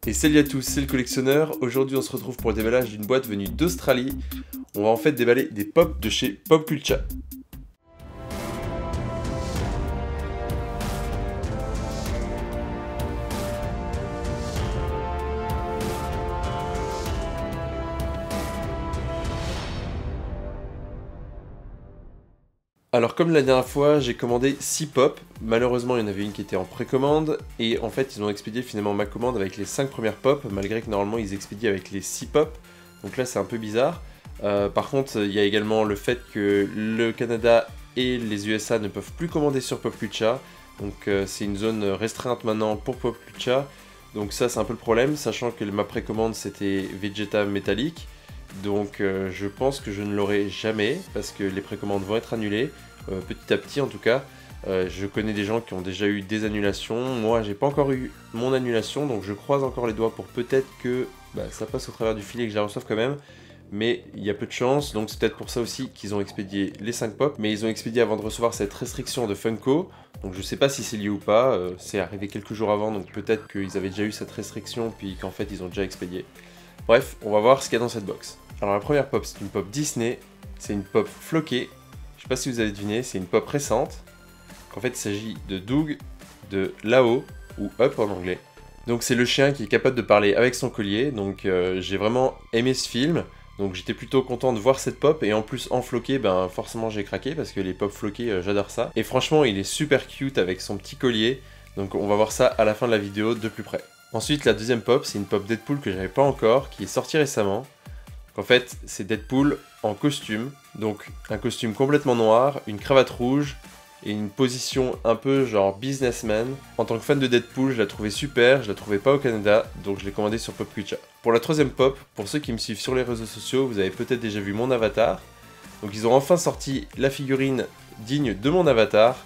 Et salut à tous, c'est le collectionneur. Aujourd'hui on se retrouve pour le déballage d'une boîte venue d'Australie. On va en fait déballer des pops de chez Popcultcha. Alors comme la dernière fois, j'ai commandé 6 pops. Malheureusement, il y en avait une qui était en précommande. Et en fait, ils ont expédié finalement ma commande avec les 5 premières pops, malgré que normalement ils expédient avec les 6 pops. Donc là, c'est un peu bizarre. Par contre, il y a également le fait que le Canada et les USA ne peuvent plus commander sur Popcultcha. Donc c'est une zone restreinte maintenant pour Popcultcha. Donc ça, c'est un peu le problème, sachant que ma précommande, c'était Vegeta métallique. Donc je pense que je ne l'aurai jamais, parce que les précommandes vont être annulées, petit à petit en tout cas. Je connais des gens qui ont déjà eu des annulations, moi j'ai pas encore eu mon annulation, donc je croise encore les doigts pour peut-être que ça passe au travers du filet et que je la reçoive quand même. Mais il y a peu de chance, donc c'est peut-être pour ça aussi qu'ils ont expédié les 5 pops, mais ils ont expédié avant de recevoir cette restriction de Funko, donc je sais pas si c'est lié ou pas, c'est arrivé quelques jours avant, donc peut-être qu'ils avaient déjà eu cette restriction, puis qu'en fait ils ont déjà expédié. Bref, on va voir ce qu'il y a dans cette box. Alors la première pop, c'est une pop Disney, c'est une pop floquée, je sais pas si vous avez deviné, c'est une pop récente. En fait il s'agit de Doug, de Lao, ou Up en anglais. Donc c'est le chien qui est capable de parler avec son collier, donc j'ai vraiment aimé ce film. Donc j'étais plutôt content de voir cette pop, et en plus en floqué, forcément j'ai craqué, parce que les pop floqués, j'adore ça. Et franchement il est super cute avec son petit collier, donc on va voir ça à la fin de la vidéo de plus près. Ensuite la deuxième pop, c'est une pop Deadpool que j'avais pas encore, qui est sortie récemment. En fait, c'est Deadpool en costume, donc un costume complètement noir, une cravate rouge et une position un peu genre businessman. En tant que fan de Deadpool, je la trouvais super, je la trouvais pas au Canada, donc je l'ai commandé sur Popcultcha. Pour la troisième pop, pour ceux qui me suivent sur les réseaux sociaux, vous avez peut-être déjà vu mon avatar. Donc ils ont enfin sorti la figurine digne de mon avatar.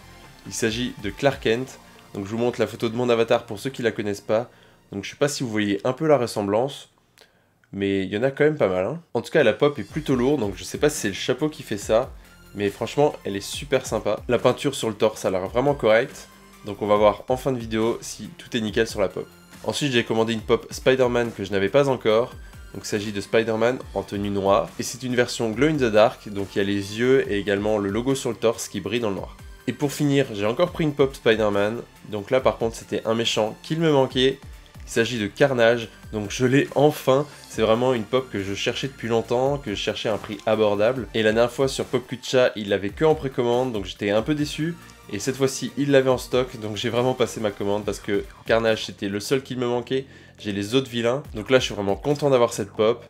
Il s'agit de Clark Kent. Donc je vous montre la photo de mon avatar pour ceux qui la connaissent pas. Donc je sais pas si vous voyez un peu la ressemblance, mais il y en a quand même pas mal. Hein. En tout cas, la pop est plutôt lourde, donc je sais pas si c'est le chapeau qui fait ça, mais franchement, elle est super sympa. La peinture sur le torse a l'air vraiment correcte, donc on va voir en fin de vidéo si tout est nickel sur la pop. Ensuite, j'ai commandé une pop Spider-Man que je n'avais pas encore, donc il s'agit de Spider-Man en tenue noire, et c'est une version glow in the dark, donc il y a les yeux et également le logo sur le torse qui brille dans le noir. Et pour finir, j'ai encore pris une pop Spider-Man, donc là par contre c'était un méchant qu'il me manquait. Il s'agit de Carnage, donc je l'ai enfin. C'est vraiment une pop que je cherchais depuis longtemps, que je cherchais à un prix abordable. Et la dernière fois sur Popcultcha, il l'avait que en précommande, donc j'étais un peu déçu. Et cette fois-ci, il l'avait en stock, donc j'ai vraiment passé ma commande parce que Carnage c'était le seul qu'il me manquait. J'ai les autres vilains, donc là je suis vraiment content d'avoir cette pop.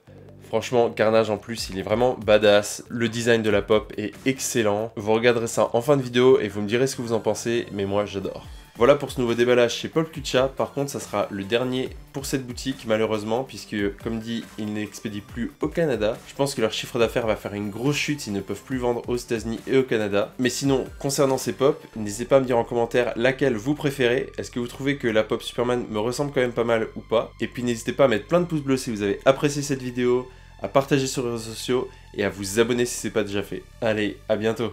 Franchement, Carnage en plus, il est vraiment badass. Le design de la pop est excellent. Vous regarderez ça en fin de vidéo et vous me direz ce que vous en pensez, mais moi j'adore. Voilà pour ce nouveau déballage chez Popcultcha. Par contre, ça sera le dernier pour cette boutique, malheureusement, puisque, comme dit, ils n'expédient plus au Canada. Je pense que leur chiffre d'affaires va faire une grosse chute s'ils ne peuvent plus vendre aux États-Unis et au Canada. Mais sinon, concernant ces pop, n'hésitez pas à me dire en commentaire laquelle vous préférez. Est-ce que vous trouvez que la pop Superman me ressemble quand même pas mal ou pas? Et puis n'hésitez pas à mettre plein de pouces bleus si vous avez apprécié cette vidéo, à partager sur les réseaux sociaux et à vous abonner si ce n'est pas déjà fait. Allez, à bientôt!